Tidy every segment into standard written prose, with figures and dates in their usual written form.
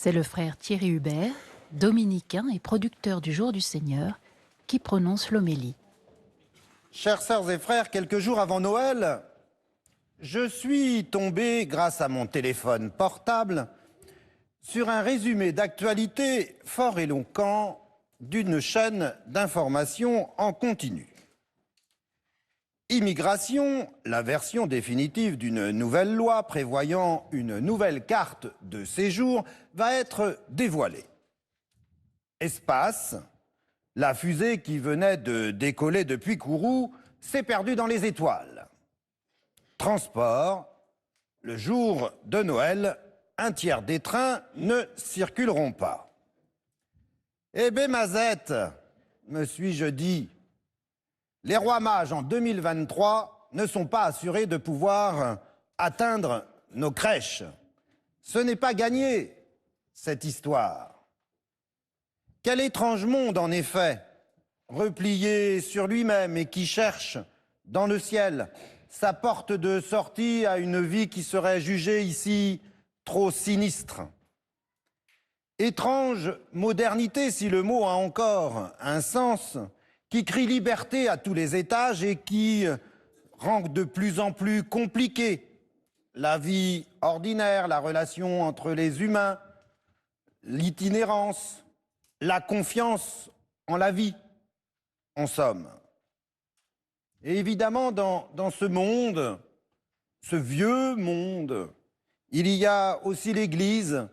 C'est le frère Thierry Hubert, dominicain et producteur du Jour du Seigneur, qui prononce l'homélie. Chères sœurs et frères, quelques jours avant Noël, je suis tombé, grâce à mon téléphone portable, sur un résumé d'actualité fort éloquent d'une chaîne d'information en continu. Immigration, la version définitive d'une nouvelle loi prévoyant une nouvelle carte de séjour, va être dévoilée. Espace, la fusée qui venait de décoller depuis Kourou s'est perdue dans les étoiles. Transport, le jour de Noël, un tiers des trains ne circuleront pas. Eh ben Mazette, me suis-je dit, les rois mages en 2023 ne sont pas assurés de pouvoir atteindre nos crèches. Ce n'est pas gagné, cette histoire. Quel étrange monde, en effet, replié sur lui-même et qui cherche, dans le ciel, sa porte de sortie à une vie qui serait jugée ici trop sinistre. Étrange modernité, si le mot a encore un sens, qui crie liberté à tous les étages et qui rend de plus en plus compliquée la vie ordinaire, la relation entre les humains, l'itinérance, la confiance en la vie, en somme. Et évidemment, dans ce monde, ce vieux monde, il y a aussi l'Église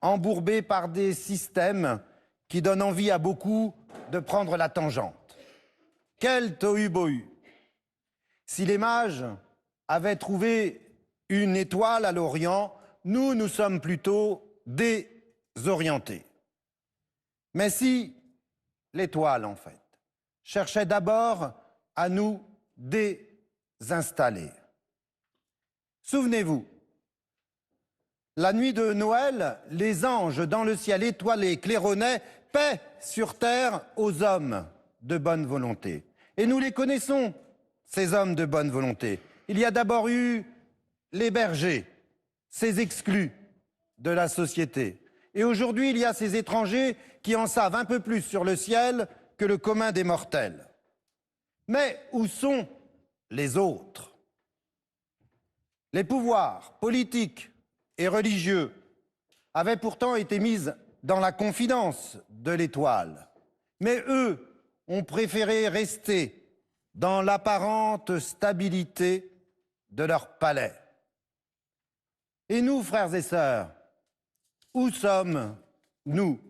embourbée par des systèmes qui donnent envie à beaucoup de prendre la tangente. Quel tohu-bohu! Si les mages avaient trouvé une étoile à l'Orient, nous sommes plutôt désorientés. Mais si l'étoile, en fait, cherchait d'abord à nous désinstaller. Souvenez-vous, la nuit de Noël, les anges dans le ciel étoilé claironnaient « Paix sur terre aux hommes de bonne volonté ». Et nous les connaissons, ces hommes de bonne volonté. Il y a d'abord eu les bergers, ces exclus de la société. Et aujourd'hui, il y a ces étrangers qui en savent un peu plus sur le ciel que le commun des mortels. Mais où sont les autres? Les pouvoirs politiques et religieux avaient pourtant été mis dans la confidence de l'étoile. Mais eux ont préféré rester dans l'apparente stabilité de leur palais. Et nous, frères et sœurs, où sommes-nous?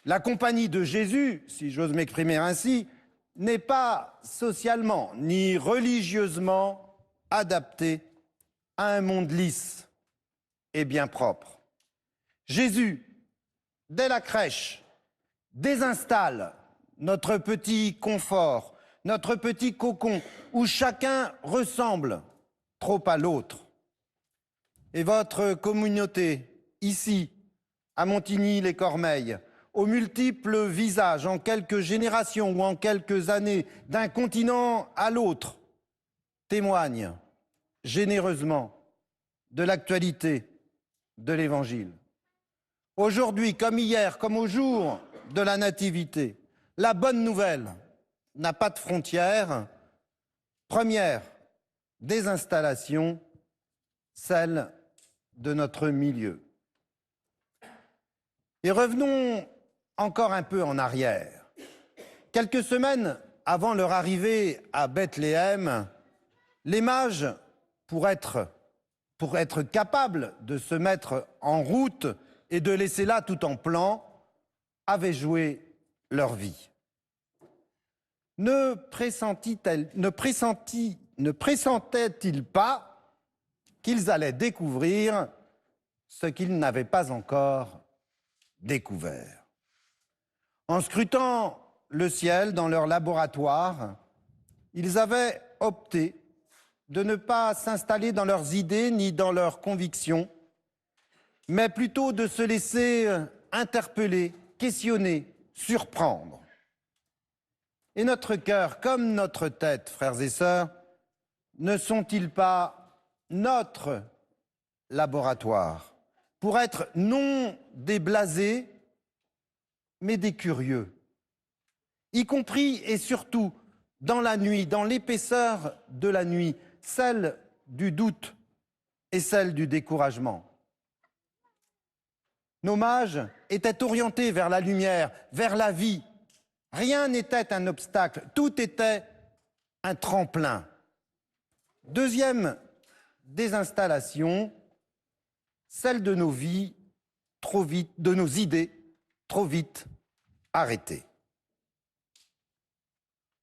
La compagnie de Jésus, si j'ose m'exprimer ainsi, n'est pas socialement ni religieusement adaptée à un monde lisse et bien propre. Jésus, dès la crèche, désinstalle notre petit confort, notre petit cocon, où chacun ressemble trop à l'autre. Et votre communauté, ici, à Montigny-les-Cormeilles, aux multiples visages en quelques générations ou en quelques années, d'un continent à l'autre, témoigne généreusement de l'actualité de l'Évangile. Aujourd'hui, comme hier, comme au jour de la Nativité, la bonne nouvelle n'a pas de frontières. Première désinstallation, celle de notre milieu. Et revenons encore un peu en arrière. Quelques semaines avant leur arrivée à Bethléem, les mages, pour être capables de se mettre en route et de laisser là tout en plan, avaient joué leur vie. Ne pressentaient-ils pas qu'ils allaient découvrir ce qu'ils n'avaient pas encore découvert? En scrutant le ciel dans leur laboratoire, ils avaient opté de ne pas s'installer dans leurs idées ni dans leurs convictions, mais plutôt de se laisser interpeller, questionner, surprendre. Et notre cœur, comme notre tête, frères et sœurs, ne sont-ils pas notre laboratoire pour être non des blasés, mais des curieux, y compris et surtout dans la nuit, dans l'épaisseur de la nuit, celle du doute et celle du découragement. Nos mages étaient orientés vers la lumière, vers la vie. Rien n'était un obstacle, tout était un tremplin. Deuxième désinstallation, celle de nos vies trop vite, de nos idées trop vite arrêtées.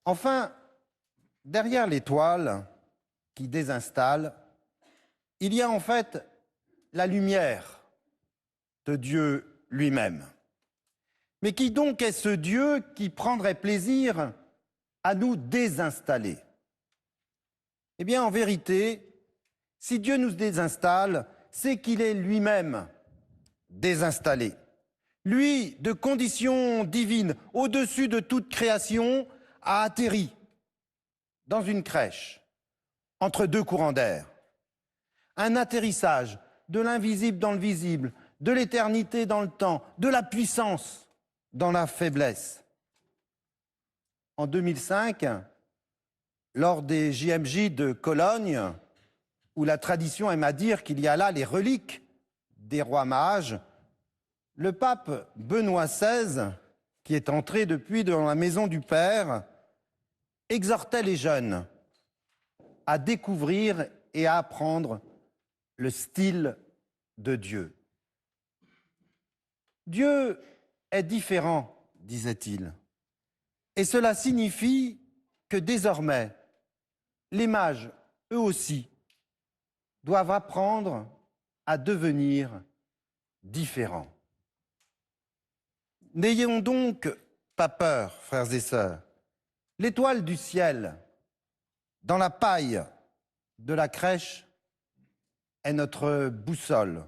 Enfin, derrière l'étoile qui désinstalle, il y a en fait la lumière de Dieu lui-même. Mais qui donc est ce Dieu qui prendrait plaisir à nous désinstaller? Eh bien, en vérité, si Dieu nous désinstalle, c'est qu'il est lui-même désinstallé. Lui, de conditions divines, au-dessus de toute création, a atterri dans une crèche, entre deux courants d'air. Un atterrissage de l'invisible dans le visible, de l'éternité dans le temps, de la puissance dans la faiblesse. En 2005, lors des JMJ de Cologne, où la tradition aime à dire qu'il y a là les reliques des rois mages, le pape Benoît XVI, qui est entré depuis dans la maison du Père, exhortait les jeunes à découvrir et à apprendre le style de Dieu. Dieu est différent, disait-il, et cela signifie que désormais, les mages, eux aussi, doivent apprendre à devenir différents. N'ayons donc pas peur, frères et sœurs. L'étoile du ciel, dans la paille de la crèche, est notre boussole.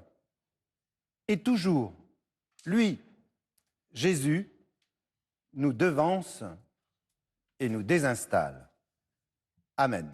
Et toujours, lui, Jésus, nous devance et nous désinstalle. Amen.